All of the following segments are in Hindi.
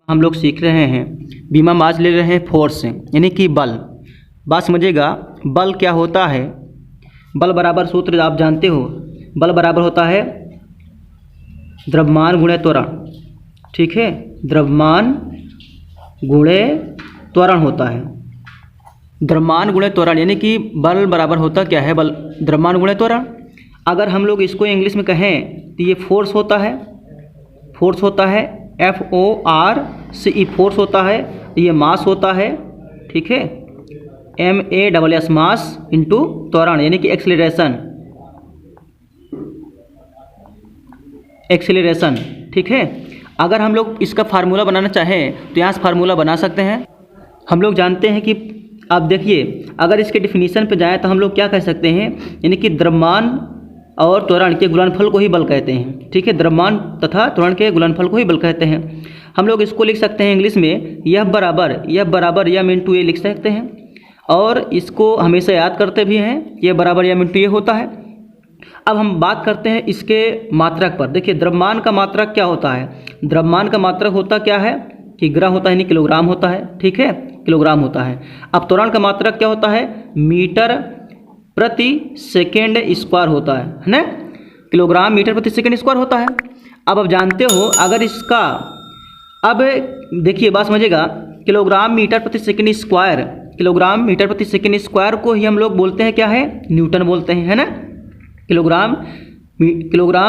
हम लोग सीख रहे हैं बीमा मास ले रहे हैं फोर्स यानी कि बल। बात समझिएगा, बल क्या होता है। बल बराबर सूत्र आप जानते हो, बल बराबर होता है द्रव्यमान गुणे त्वरण। ठीक है, द्रव्यमान गुणे त्वरण होता है। द्रव्यमान गुणे त्वरण यानी कि बल बराबर होता क्या है, बल द्रव्यमान गुणे त्वरण। अगर हम लोग इसको इंग्लिश में कहें तो ये फोर्स होता है, फोर्स होता है FORCE फोर्स होता है। ये मास होता है, ठीक है, MASS मास इंटू त्वरण यानी कि एक्सेलरेशन, एक्सेलरेशन। ठीक है, अगर हम लोग इसका फार्मूला बनाना चाहें तो यहाँ से फार्मूला बना सकते हैं। हम लोग जानते हैं कि आप देखिए, अगर इसके डिफिनीशन पे जाएं तो हम लोग क्या कह सकते हैं, यानी कि द्रव्यमान और त्वरण के गुणनफल को ही बल कहते हैं। ठीक है, द्रव्यमान तथा त्वरण के गुणनफल को ही बल कहते हैं। हम लोग इसको लिख सकते हैं इंग्लिश में F बराबर M इंटू ए लिख सकते हैं, और इसको हमेशा याद करते भी हैं, F बराबर M इंटू ए होता है। अब हम बात करते हैं इसके मात्रक पर। देखिए, द्रव्यमान का मात्रक क्या होता है। द्रव्यमान का मात्रक होता क्या है कि ग्राम होता है, यानी किलोग्राम होता है। ठीक है, किलोग्राम होता है। अब त्वरण का मात्रक क्या होता है, मीटर प्रति सेकेंड स्क्वायर होता है ना, किलोग्राम मीटर प्रति सेकेंड स्क्वायर होता है। अब आप जानते हो, अगर इसका, अब देखिए बात समझिएगा, किलोग्राम मीटर प्रति सेकेंड स्क्वायर, किलोग्राम मीटर प्रति सेकेंड स्क्वायर को ही हम लोग बोलते हैं क्या है, न्यूटन बोलते हैं, है ना। किलोग्राम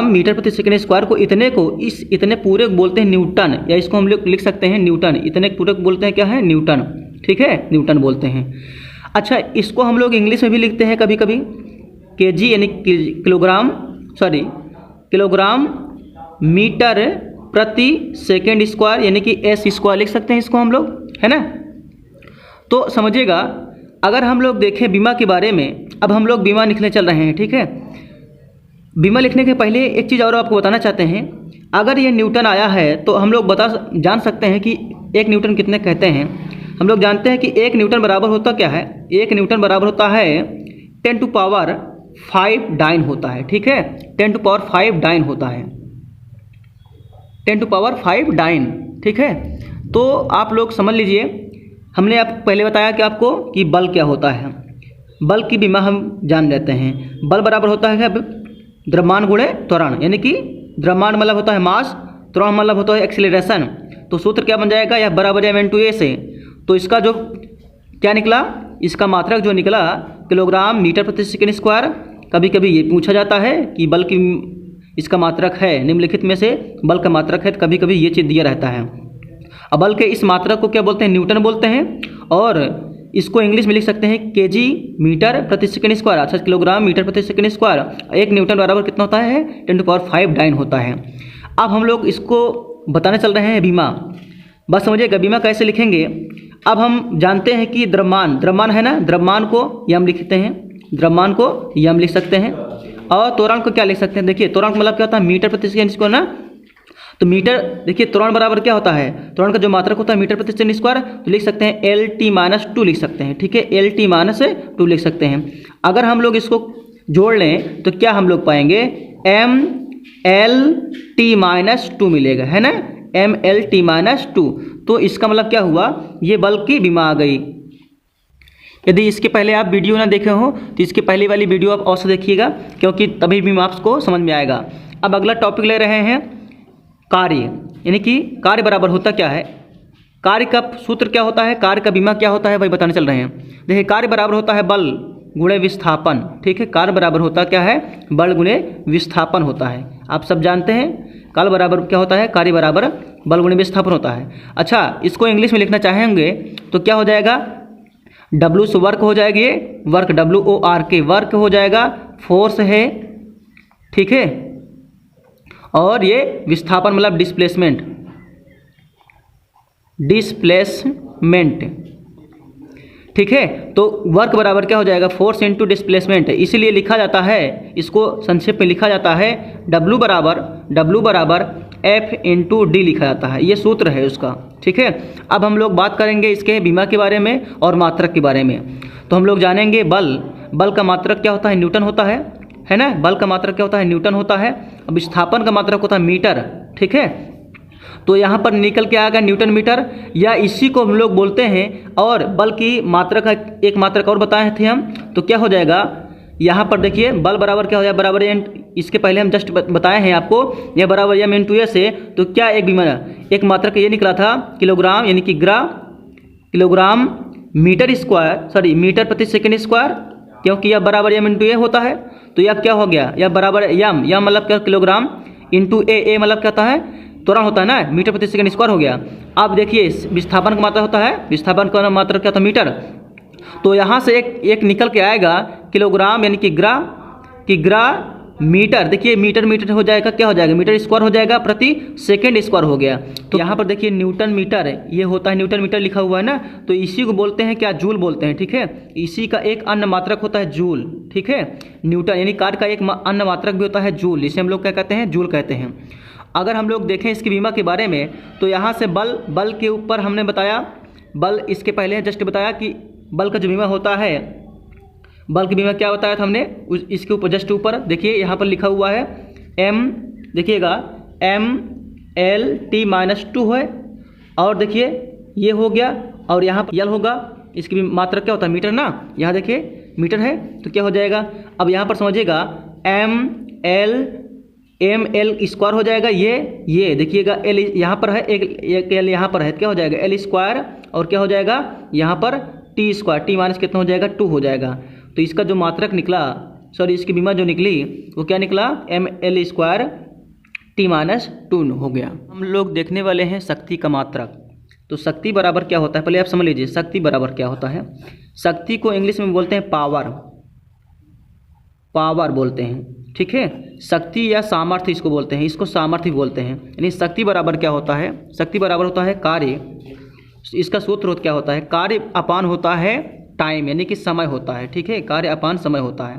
मीटर प्रति सेकेंड स्क्वायर को, इतने को, इस इतने पूरे को बोलते हैं न्यूटन, या इसको हम लोग लिख सकते हैं न्यूटन। इतने पूरे को बोलते हैं क्या है, न्यूटन। ठीक है, न्यूटन बोलते हैं। अच्छा, इसको हम लोग इंग्लिश में भी लिखते हैं कभी कभी केजी, यानी किलोग्राम, सॉरी, किलोग्राम मीटर प्रति सेकेंड स्क्वायर यानी कि S स्क्वायर लिख सकते हैं इसको हम लोग, है ना। तो समझिएगा, अगर हम लोग देखें बीमा के बारे में, अब हम लोग बीमा लिखने चल रहे हैं। ठीक है, बीमा लिखने के पहले एक चीज़ और आपको बताना चाहते हैं। अगर ये न्यूटन आया है तो हम लोग जान सकते हैं कि 1 न्यूटन कितने कहते हैं। हम लोग जानते हैं कि 1 न्यूटन बराबर होता क्या है, 1 न्यूटन बराबर होता है 10 टू पावर 5 डाइन होता है। ठीक है, 10 टू पावर 5 डाइन होता है, 10 टू पावर 5 डाइन। ठीक है, तो आप लोग समझ लीजिए, हमने आप पहले बताया कि आपको कि बल क्या होता है। बल की बीमा हम जान लेते हैं। बल बराबर होता है द्रव्यमान गुणे त्वरण, यानी कि द्रव्यमान मतलब होता है मास, त्वरण मतलब होता है एक्सेलरेशन। तो सूत्र क्या बन जाएगा, यह बराबर M इंटू ए से। तो इसका जो क्या निकला, इसका मात्रक जो निकला किलोग्राम मीटर प्रति सेकेंड स्क्वायर। कभी कभी ये पूछा जाता है कि बल की इसका मात्रक है, निम्नलिखित में से बल का मात्रक है, तो कभी कभी ये चीज़ दिया रहता है। अब बल के इस मात्रक को क्या बोलते हैं, न्यूटन बोलते हैं। और इसको इंग्लिश में लिख सकते हैं केजी मीटर प्रति सेकेंड स्क्वायर। अच्छा, किलोग्राम मीटर प्रति सेकेंड स्क्वायर, 1 न्यूटन बराबर कितना होता है, 10 टू पावर 5 डाइन होता है। अब हम लोग इसको बताने चल रहे हैं बीमा। बस समझिएगा, बीमा कैसे लिखेंगे। अब हम जानते हैं कि द्रव्यमान है ना, द्रव्यमान को यम लिखते हैं, द्रव्यमान को यम लिख सकते हैं। और त्वरण को क्या लिख सकते हैं, देखिए त्वरण मतलब क्या होता है, मीटर प्रति सेकेंड स्क्वायर ना। तो मीटर, देखिए त्वरण बराबर क्या होता है, त्वरण का जो मात्रक होता है मीटर प्रति सेकेंड स्क्वायर, तो लिख सकते हैं LT-2 लिख सकते हैं। ठीक है, LT-2 लिख सकते हैं। अगर हम लोग इसको जोड़ लें तो क्या हम लोग पाएंगे, MLT-2 मिलेगा, है ना, MLT-2। तो इसका मतलब क्या हुआ, ये बल की बीमा आ गई। यदि इसके पहले आप वीडियो ना देखे हो तो इसके पहले वाली वीडियो आप अवश्य देखिएगा, क्योंकि तभी बीमा आपको समझ में आएगा। अब अगला टॉपिक ले रहे हैं कार्य, यानी कि कार्य बराबर होता क्या है, कार्य का सूत्र क्या होता है, कार्य का बीमा क्या होता है, वही बताने चल रहे हैं। देखिए, कार्य बराबर होता है बल गुणे विस्थापन। ठीक है, कार्य बराबर होता क्या है, बल गुणे विस्थापन होता है। आप सब जानते हैं कार्य बराबर क्या होता है, कार्य बराबर बल गुणे विस्थापन होता है। अच्छा, इसको इंग्लिश में लिखना चाहेंगे तो क्या हो जाएगा, W से वर्क हो जाएगी, वर्क WORK वर्क हो जाएगा, फोर्स है। ठीक है, और ये विस्थापन मतलब डिस्प्लेसमेंट, ठीक है। तो वर्क बराबर क्या हो जाएगा, फोर्स इंटू डिस्प्लेसमेंट। इसीलिए लिखा जाता है, इसको संक्षेप में लिखा जाता है W बराबर F इंटू डी लिखा जाता है, ये सूत्र है उसका। ठीक है, अब हम लोग बात करेंगे इसके बीमा के बारे में और मात्रक के बारे में। तो हम लोग जानेंगे बल का मात्रक क्या होता है, न्यूटन होता है ना, बल का मात्रक क्या होता है, न्यूटन होता है। अब विस्थापन का मात्रक होता है मीटर। ठीक है, तो यहाँ पर निकल के आएगा न्यूटन मीटर, या इसी को हम लोग बोलते हैं। और बल की मात्रा का एक मात्रक और बताए थे हम, तो क्या हो जाएगा यहाँ पर देखिए बल बराबर क्या हो जाएगा, बराबर इसके पहले हम जस्ट बताए हैं आपको, यह बराबर एम इंटू एस है। तो क्या एक मात्रक ये निकला था किलोग्राम, यानी कि kilogram metre square, sorry metre प्रति सेकंड स्क्वायर, क्योंकि यह बराबर एम इंटू ए होता है। तो यह क्या हो गया, यह बराबर यम मतलब क्या किलोग्राम इंटू ए मतलब क्या होता है, त्वरण होता है ना, मीटर प्रति सेकंड स्क्वायर हो गया। अब देखिए विस्थापन का मात्रा होता है, विस्थापन का मात्रा क्या होता है, मीटर। तो यहाँ से एक निकल के आएगा किलोग्राम, यानी कि ग्रा मीटर। देखिए मीटर हो जाएगा, क्या हो जाएगा, मीटर स्क्वायर हो जाएगा, प्रति सेकंड स्क्वायर हो गया। तो यहाँ पर देखिए न्यूटन मीटर है, ये होता है न्यूटन मीटर लिखा हुआ है ना, तो इसी को बोलते हैं क्या, जूल बोलते हैं, ठीक है। इसी का एक अन्य मात्रक होता है जूल, ठीक है। न्यूटन यानी कार्य का एक अन्य मात्रक भी होता है जूल, जिसे हम लोग क्या कहते हैं, जूल कहते हैं। अगर हम लोग देखें इसकी विमा के बारे में, तो यहाँ से बल के ऊपर हमने बताया, बल इसके पहले जस्ट बताया कि बल का जो बीमा होता है, बल की बीमा क्या बताया था हमने, इसके ऊपर जस्ट ऊपर देखिए यहाँ पर लिखा हुआ है m, देखिएगा mL/t-2 है, और देखिए ये हो गया, और यहाँ पर यल होगा, इसकी मात्रा क्या होता है, मीटर ना, यहाँ देखिए मीटर है, तो क्या हो जाएगा, अब यहाँ पर समझिएगा ml स्क्वायर हो जाएगा, ये देखिएगा l यहाँ पर है, एक l यहाँ पर है, क्या हो जाएगा l स्क्वायर, और क्या हो जाएगा यहाँ पर t स्क्वायर, t माइनस कितना हो जाएगा, 2 हो जाएगा। तो इसका जो मात्रक निकला, सॉरी इसकी बीमा जो निकली वो क्या निकला, mL स्क्वायर t-2 हो गया। हम लोग देखने वाले हैं शक्ति का मात्रक। तो शक्ति बराबर क्या होता है, पहले आप समझ लीजिए शक्ति बराबर क्या होता है। शक्ति को इंग्लिश में बोलते हैं पावर बोलते हैं, ठीक है। शक्ति या सामर्थ्य इसको बोलते हैं, इसको सामर्थ्य बोलते हैं। यानी शक्ति बराबर क्या होता है, शक्ति बराबर होता है कार्य, इसका सूत्र क्या होता है, कार्य अपान होता है टाइम, यानी कि समय होता है, ठीक है। कार्य अपान समय होता है,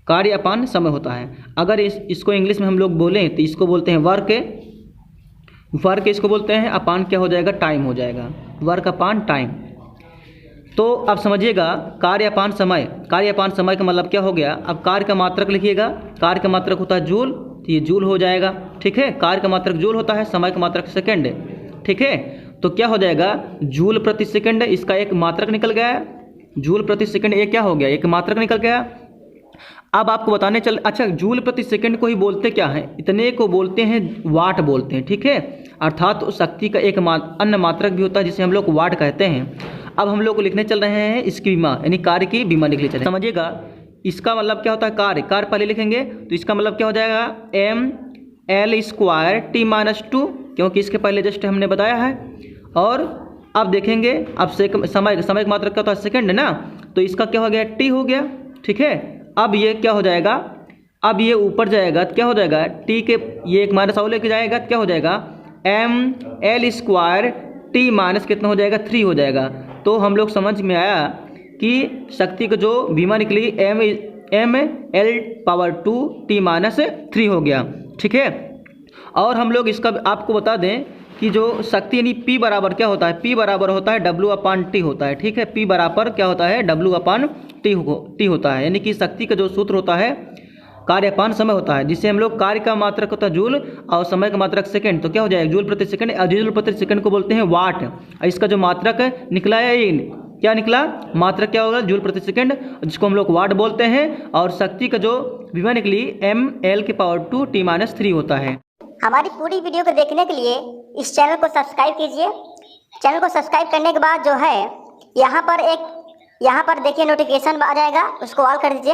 कार्य अपान समय होता है। अगर इसको इंग्लिश में हम लोग बोलें तो इसको बोलते हैं वर्क इसको बोलते हैं, अपान क्या हो जाएगा, टाइम हो जाएगा, वर्क अपान टाइम। तो अब समझिएगा कार्य अपान समय का मतलब क्या हो गया। अब कार्य का मात्रक लिखिएगा, कार्य का मात्रक होता है जूल, तो ये जूल हो जाएगा, ठीक है। कार्य का मात्रक जूल होता है, समय का मात्रक सेकेंड है, ठीक है। तो क्या हो जाएगा, जूल प्रति सेकंड, इसका एक मात्रक निकल गया, जूल प्रति सेकंड ये क्या हो गया, एक मात्रक निकल गया। अब आपको बताने अच्छा जूल प्रति सेकंड को ही बोलते क्या है, इतने को बोलते हैं वाट बोलते हैं, ठीक है। अर्थात तो शक्ति का एक अन्य मात्रक भी होता है जिसे हम लोग वाट कहते हैं। अब हम लोग को लिखने चल रहे हैं इसकी बीमा, यानी कार्य की बीमा लिख ले चले। समझिएगा इसका मतलब क्या होता है, कार्य पहले लिखेंगे, तो इसका मतलब क्या हो जाएगा, mL स्क्वायर t-2, क्योंकि इसके पहले जस्ट हमने बताया है। और अब देखेंगे, अब समय का मात्रक क्या होता है, सेकंड है ना, तो इसका क्या हो गया, t हो गया, ठीक है। अब ये क्या हो जाएगा, अब ये ऊपर जाएगा, क्या हो जाएगा, t के ये एक माइनस और लेके जाएगा, क्या हो जाएगा, mL स्क्वायर t माइनस कितना हो जाएगा, 3 हो जाएगा। तो हम लोग समझ में आया कि शक्ति का जो बीमा निकली mL/2 t-3 हो गया, ठीक है। और हम लोग इसका आपको बता दें कि जो शक्ति यानी P बराबर क्या होता है, P बराबर होता है W/T होता है, ठीक है। P बराबर क्या होता है, W/T होता है। यानी कि शक्ति का जो सूत्र होता है कार्य अपान समय होता है, जिससे हम लोग कार्य का मात्रक होता है जूल और समय का मात्रक सेकंड, तो क्या हो जाएगा, जूल प्रति सेकंड। जूल प्रति सेकंड को बोलते हैं वाट। इसका जो मात्रक निकला है, क्या निकला, मात्रक क्या होगा, जूल प्रति सेकंड, जिसको हम लोग वाट बोलते हैं। और शक्ति का जो विभा निकली mL/2 t-3 होता है। हमारी पूरी वीडियो को देखने के लिए इस चैनल को सब्सक्राइब कीजिए। चैनल को सब्सक्राइब करने के बाद जो है यहाँ पर देखिए नोटिफिकेशन आ जाएगा, उसको ऑल कर दीजिए।